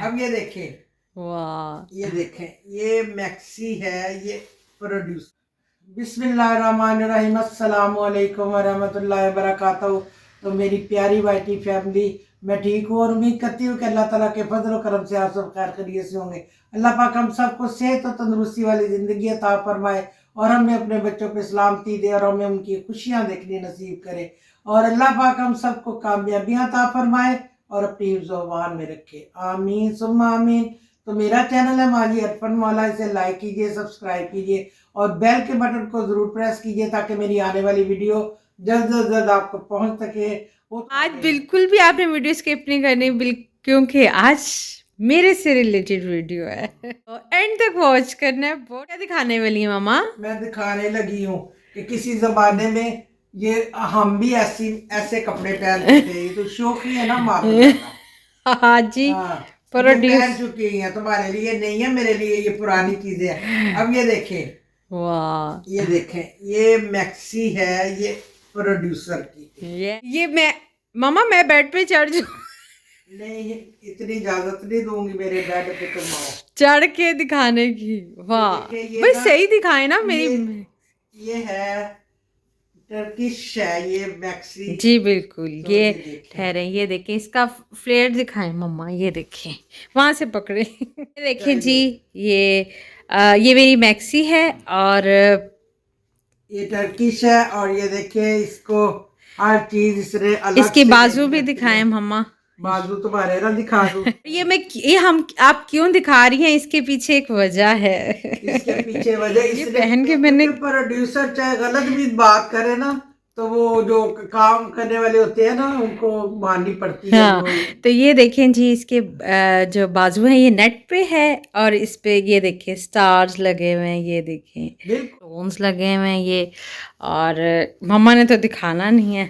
अब ये देखें, वाह, ये देखें, ये मैक्सी है, ये प्रोड्यूस। बिस्मिल्लाहिर्रहमानिर्रहीम, अस्सलामु अलैकुम वरहमतुल्लाहि वबरकातुहू। तो मेरी प्यारी वाइटी फैमिली, मैं ठीक हूँ और उम्मीद करती हूँ कि अल्लाह ताला के फजल और करम से आप सब खैर खैरियत से होंगे। अल्लाह पाक हम सबको सेहत और तंदुरुस्ती वाली ज़िंदगी अता फरमाए और हमें अपने बच्चों पे सलामती दे और हमें उनकी खुशियाँ देखनी नसीब करे और अल्लाह पाक हम सबको कामयाबियाँ अता फरमाए और अपनी हिफ्ज़-ओ-अमान में रखे। आमीन सुम्मा आमीन। तो मेरा चैनल है माजी अरफन मौला, इसे लाइक कीजिए, सब्सक्राइब कीजिए और बेल के बटन को जरूर प्रेस कीजिए ताकि मेरी आने वाली वीडियो जल्द से जल्द आपको पहुंच सके। आज बिल्कुल भी आपने वीडियो स्किप नहीं करनी, क्योंकि आज मेरे से रिलेटेड वीडियो है। एंड तक वॉच करना है। बहुत क्या दिखाने वाली है मामा? मैं दिखाने लगी हूँ कि किसी जमाने में ये हम भी ऐसे कपड़े पहनते थे। ये तो शौक ही है ना मारने का। हाँ जी, हाँ, ये प्रोड्यूस। पहन चुकी हैं, तुम्हारे लिए नहीं है, मेरे लिए ये पुरानी चीजें हैं। अब ये देखें, वाह, ये देखें, ये मैक्सी है, ये प्रोड्यूसर की। ये मैं मामा, मैं बेड पे चढ़ जाऊँ? नहीं, इतनी इजाजत नहीं दूंगी मेरे बेड पे तुम आओ। चढ़ के दिखाने की? ये वाह देखिए, ये भाई, ना, सही दिखाए ना मेरी। ये है टर्किश है, ये मैक्सी। जी बिल्कुल। तो ये देखें, ठहरे, ये देखें, इसका फ्लेयर दिखाएं मम्मा, ये देखें, वहां से पकड़े। ये देखें जी, ये ये मेरी मैक्सी है और ये टर्किश है और ये देखिए, इसको हर चीज इसने अलग इसके से बाजू मेक भी करती दिखाएं है। मम्मा। बाजू तुम्हारे ना दिखा दूं? ये हम आप क्यों दिखा रही हैं? इसके पीछे एक वजह है। इसके पीछे वजह ये इसने, पहन के क्योंकि मैंने। प्रोड्यूसर चाहे गलत भी बात करे ना, तो वो जो काम करने वाले होते हैं ना, उनको माननी पड़ती है हाँ, जो। तो ये देखें जी, इसके जो बाजू है ये नेट पे है और इस पे ये देखें स्टार्स लगे हुए हैं, ये देखें बिल्कुल। स्टोन्स लगे हुए हैं ये। और मम्मा ने तो दिखाना नहीं है।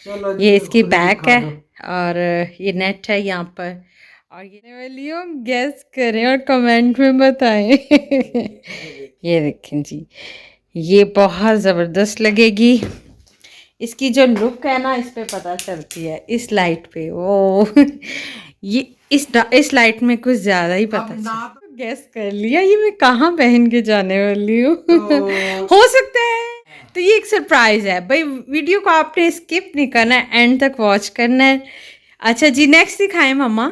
चलो जी, ये इसकी खुद ही बैक दिखा है दो। और ये नेट है यहाँ पर। और ये वाली हो, गेस करें और कमेंट में बताएं। ये देखें जी, ये बहुत ज़बरदस्त लगेगी। इसकी जो लुक है ना, इस पे पता चलती है, इस लाइट पे। ओ ये इस लाइट में कुछ ज़्यादा ही पता अब ना चल। गैस कर लिया ये मैं कहाँ पहन के जाने वाली हूँ। तो हो सकता है। तो ये एक सरप्राइज है भाई, वीडियो को आपने स्किप नहीं करना है, एंड तक वॉच करना है। अच्छा जी, नेक्स्ट दिखाएं मम्मा।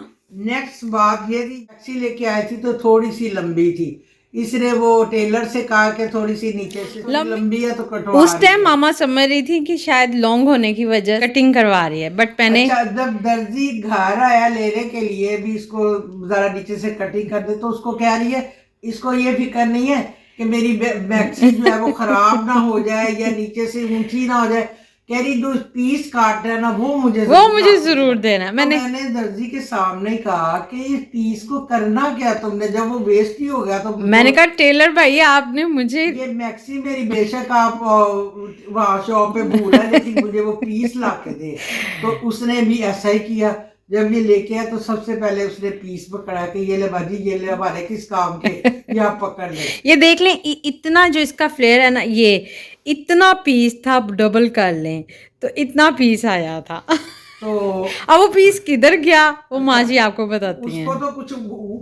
नेक्स्ट बात ये थी, टैक्सी लेके आई थी तो थोड़ी सी लंबी थी, इसने वो टेलर से कहा कि थोड़ी सी नीचे से लंबी है तो कटवा उस रही टाइम है। मामा समझ रही थी कि शायद लॉन्ग होने की वजह कटिंग करवा रही है, बट मैंने। अच्छा, जब दर्जी घर आया लेने के लिए भी इसको जरा नीचे से कटिंग कर दे, तो उसको कह रही है, इसको ये फिक्र नहीं है कि मेरी मैक्सी जो है वो खराब ना हो जाए या नीचे से ऊंची ना हो जाए। कह रही जो पीस काट रहा है ना, वो मुझे जरूर देना। तो मैंने दर्जी के सामने कहा कि इस पीस को करना क्या तुमने, जब वो वेस्ट ही हो गया तो मैंने कहा टेलर भाई आपने मुझे। ये मैक्सी मेरी, बेशक आप वहाँ शॉप पे भूला, लेकिन मुझे वो पीस ला के दे। तो उसने भी ऐसा ही किया। जब ये लेके आया तो सबसे पहले उसने पीस पकड़ा कि ये ले बाजी, ये ले, हमारे किस काम के, ये आप पकड़ ले। ये देख लें, इतना जो इसका फ्लेयर है ना, ये इतना पीस था, आप डबल कर लें तो इतना पीस आया था। तो अब वो पीस किधर गया, वो माँ जी आपको बताती उसको हैं। तो कुछ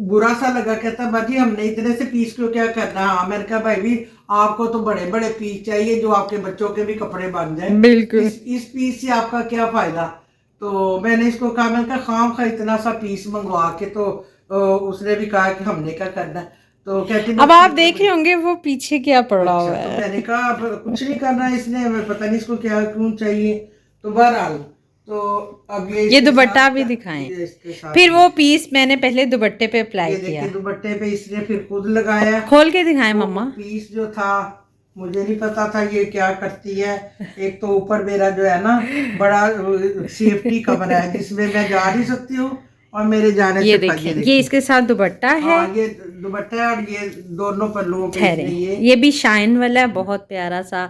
बुरा सा लगा, कहता बाजी हमने इतने से पीस क्यों, क्या करना है। हाँ, मैंने कहा भाई भी आपको तो बड़े बड़े पीस चाहिए जो आपके बच्चों के भी कपड़े बन जाए, बिल्कुल। इस पीस से आपका क्या फायदा। तो मैंने इसको कहा, मैंने कहा खाम खा इतना सा पीस मंगवा के, तो उसने भी कहा कि हमने क्या करना है। तो कहती अब आप देख रहे होंगे वो पीछे क्या पड़ा अच्छा, हुआ तो है। मैंने कहा अब कुछ नहीं करना इसने, हमें पता नहीं इसको क्या क्यों चाहिए। तो बहरहाल, तो अब ये ये इसके दुपट्टा साथ भी दिखाएं। ये इसके साथ फिर वो पीस मैंने पहले दुपट्टे पे अप्लाई ये किया। देखिए, दुपट्टे पे इसने फिर खुद लगाया। खोल के दिखाएं वो मम्मा। पीस जो था, मुझे नहीं पता था ये क्या करती है। एक तो ऊपर मेरा जो है ना, बड़ा सेफ्टी कमरा है जिसमें मैं जा नहीं सकती हूँ और मेरे जाने ये से देखें, ये ये इसके साथ दुपट्टा है। हाँ, ये दुपट्टा है और ये दोनों पल्लुओं पे ठहरे, इसने ये भी शाइन वाला है, बहुत प्यारा सा।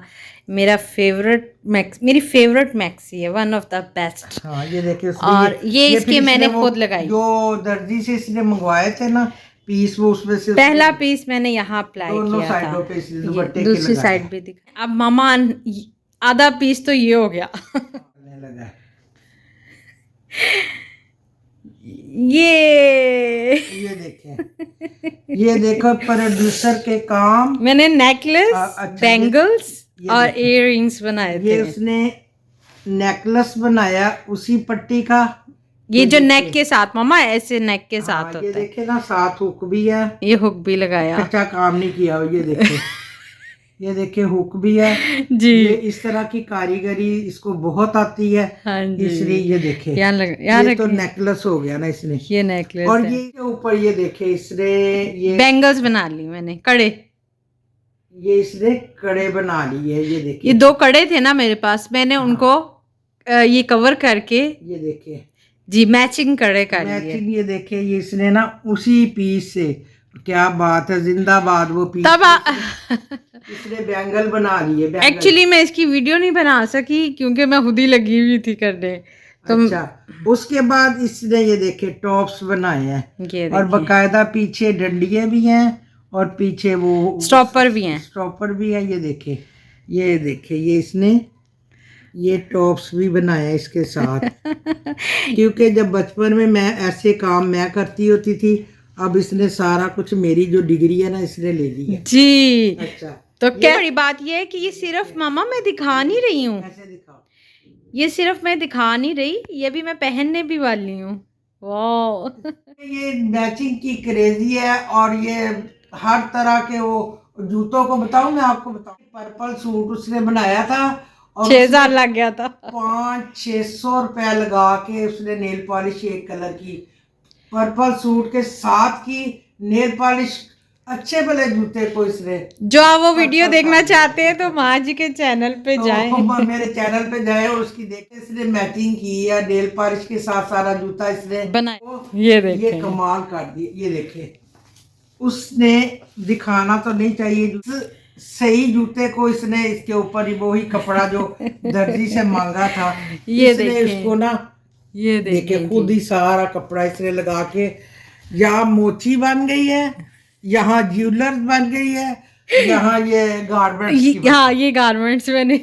मेरा फेवरेट मैक्स, मेरी फेवरेट मैक्सी है, वन ऑफ द बेस्ट। हाँ, ये देखिए उसमें और ये फिर इसके इसने मैंने वो खुद लगाई। जो दर्जी से इसने मंगवाए थे ना पीस, वो उसमें से पहला पीस मैंने यहाँ अप्लाई दोनों किया था। साइडों पे इसने ये दुपट्टे के दूसरी लगाया। साइड भी दिखा। अब मामा आधा पीस तो ये हो गया। लगा। ये ये देखो प्रोड्यूसर के काम। मैंने नेकलेस, अच्छा, बैंगल्स ये और देखो। इयररिंग्स बनाए ये थे। उसने नेकलेस बनाया उसी पट्टी का। ये जो देखिए। नेक के साथ मामा, ऐसे नेक के हाँ, साथ ये होता है। देखे ना, साथ हुक भी है। ये हुक भी लगाया। कच्चा काम नहीं किया हो, ये देखे। ये देखे हुक भी है। जी। ये इस तरह की कारीगरी इसको बहुत आती है। हाँ जी। इसलिए ये देखे, यहाँ ये तो रखे। नेकलेस हो गया ना इसने। ये नेकलेस और है। ये के ऊपर ये देखे इसने, ये बैंगल्स बना ली मैंने, कड़े। ये इसने कड़े बना लिए है, ये देखिए। ये 2 कड़े थे ना मेरे पास, मैंने हाँ। उनको ये कवर करके ये देखिए जी मैचिंग कड़े कर लिए। मैचिंग। ये देखे, ये इसने ना उसी पीस से, क्या बात है, जिंदाबाद वो पीस। तब इसने बैंगल बना लिए, बैंगल। एक्चुअली मैं इसकी वीडियो नहीं बना सकी क्योंकि मैं खुद ही लगी हुई थी करने। तो अच्छा, उसके बाद इसने ये देखे टॉप्स बनाए हैं। ये और बकायदा पीछे डंडिये भी हैं और पीछे वो स्टॉपर भी हैं। स्टॉपर भी है। ये देखे, ये देखे, ये इसने ये टॉप्स भी बनाया इसके साथ। क्योंकि जब बचपन में मैं ऐसे काम मैं करती होती थी, अब इसने सारा कुछ, मेरी जो डिग्री है ना, इसने ले ली है। जी। अच्छा, तो क्या बड़ी बात ये है कि ये सिर्फ मामा मैं दिखा नहीं रही हूँ, ऐसे दिखाओ। ये सिर्फ मैं दिखा नहीं रही, ये भी मैं पहनने भी वाली हूँ। वाह। ये मैचिंग की क्रेजी है। और ये हर तरह के वो जूतों को बताऊं, मैं आपको बताऊं, पर्पल सूट उसने बनाया था और 6000 लग गया था। 500-600 रुपया लगा के उसने नेल पॉलिश एक कलर की, पर्पल सूट के साथ की नेल पॉलिश, अच्छे भले जूते को इसने। जो आप वो वीडियो देखना चाहते हैं तो माँ जी के चैनल पे जाएं। तो मेरे चैनल पे जाए और उसकी देखे, इसने मैचिंग की है नेल पॉलिश के साथ, सारा जूता इसने बनाए। तो ये देखें। ये कमाल कर दी। ये देखे, उसने दिखाना तो नहीं चाहिए, सही जूते को इसने इसके ऊपर ही वो ही कपड़ा जो दर्जी से मांगा था, ये इसने देखें। उसको ना, ये देखे खुद ही सारा कपड़ा इसने लगा के, यहाँ मोची बन गई है, यहाँ ज्वेलर्स बन गई है, यहाँ ये गारमेंट्स। हाँ, ये गारमेंट्स मैंने।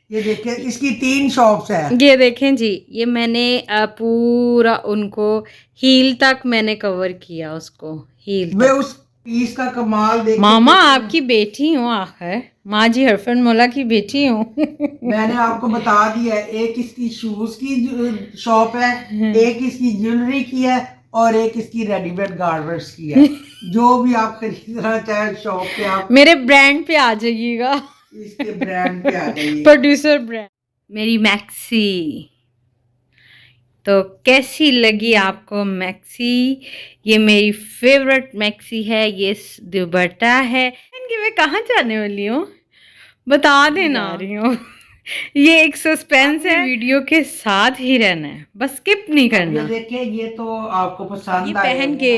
ये देखिए, इसकी 3 शॉप्स है। ये देखें जी, ये मैंने पूरा उनको हील तक मैंने कवर किया, उसको हील वे तक। उस पीस का कमाल देख। मामा आपकी बेटी हूँ, आखिर माँ जी हरफन मौला की बेटी हूँ। मैंने आपको बता दिया है, एक इसकी शूज की शॉप है, एक इसकी ज्वेलरी की है और एक इसकी रेडीमेड गारमेंट्स की है। जो भी आप खरीदना चाहे शॉप पे, आप मेरे ब्रांड पे आ जाइएगा, इसके ब्रांड पे आ जाइए। Producer brand. मेरी मैक्सी, तो कैसी लगी आपको मैक्सी? ये मेरी फेवरेट मैक्सी है। ये दुपट्टा है। इनकी मैं कहाँ जाने वाली हूँ बता देना रही हूँ। ये एक सस्पेंस है, वीडियो के साथ ही रहना है, बस स्किप नहीं करना। ये देखिए, ये तो आपको ये पसंद पहन के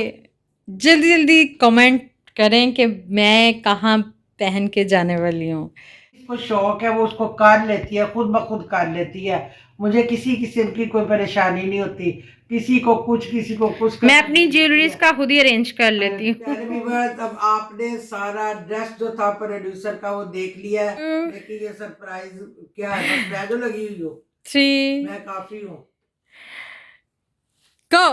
जल्दी जल्दी कमेंट करें कि मैं कहाँ पहन के जाने वाली हूँ। इसको शौक है, वो उसको कर लेती है, खुद ब खुद कर लेती है। मुझे किसी किस्म की कोई परेशानी नहीं होती, किसी को कुछ, किसी को कुछ। मैं अपनी ज्वेलरीज का खुद ही अरेंज कर लेती हूँ। प्यारे व्यूअर्स, अब आपने सारा ड्रेस जो था प्रोड्यूसर का वो देख लिया है। लेकिन ये सरप्राइज क्या है, बस मैं जो लगी हुई हूँ, 3 मैं काफी हूँ। गो।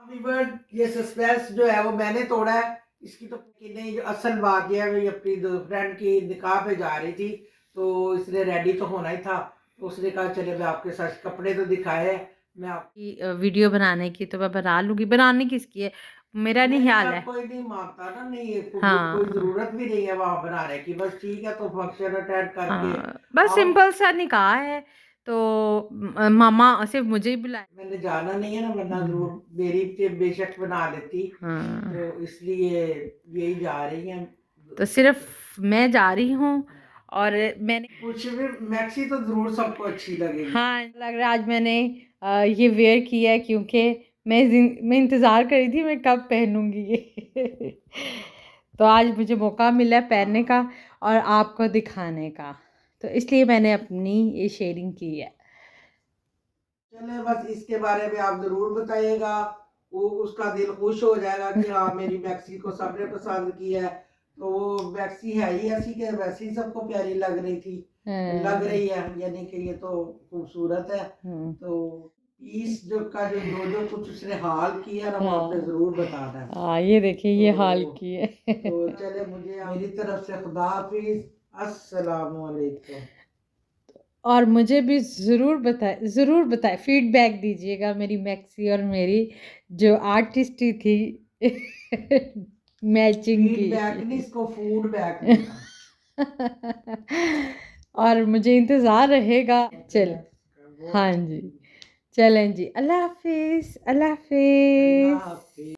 व्यूअर्स, ये सस्पेंस जो है वो मैंने तोड़ा है। इसकी तो कि नहीं, जो असल बात यह है, अपनी फ्रेंड की निकाह पे जा रही थी, तो इसने रेडी तो होना ही था, तो उसने कहा चले मैं आपके साथ कपड़े तो दिखाए, मैं आपकी वीडियो बनाने की तो मैं बना लूंगी। बनाने किसकी है, मेरा नहीं ख्याल है। कोई नहीं मानता ना, नहीं हाँ। कोई जरूरत भी नहीं है वहां बनाने की, बस ठीक है तो फंक्शन अटेंड करके बस सिंपल सा निकाह है, तो मामा सिर्फ मुझे ही बुलाए। मैंने जाना नहीं है ना, वरना जरूर मेरी बेशक बना लेती। तो इसलिए यही जा रही हैं, तो सिर्फ मैं जा रही हूँ। और मैंने कुछ भी मैक्सी तो जरूर सबको अच्छी लगेगी। हाँ, लग रहा है आज मैंने ये वेयर किया है क्योंकि मैं इंतज़ार कर रही थी मैं कब पहनूंगी ये। तो आज मुझे मौका मिला है पहनने का और आपको दिखाने का, तो इसलिए मैंने अपनी ये शेयरिंग की है। चले, बस इसके बारे में आप जरूर बताइएगा, वो उसका दिल खुश हो जाएगा कि हाँ मेरी मैक्सी को सबने पसंद की है। तो वो मैक्सी है ही ऐसी कि वैसे ही सबको प्यारी लग रही थी, लग रही है, यानी कि ये तो खूबसूरत है। तो इस जो का जो जो जो कुछ उसने हाल किया ना वो आपने जरूर बताना है। हाँ ये देखिए ये हाल तो- की है। तो चले मुझे मेरी तरफ से खुदा हाफिज, अस्सलाम वालेकुम। और मुझे भी ज़रूर बताएं, फीडबैक दीजिएगा मेरी मैक्सी और मेरी जो आर्टिस्टी थी मैचिंग फीडबैक नहीं, की। इसको फूड बैक देना। और मुझे इंतज़ार रहेगा। चल बहुत हाँ जी, चलें जी, अल्लाह हाफिज़, अल्लाह अल्लाह हाफिज़। हाफिज।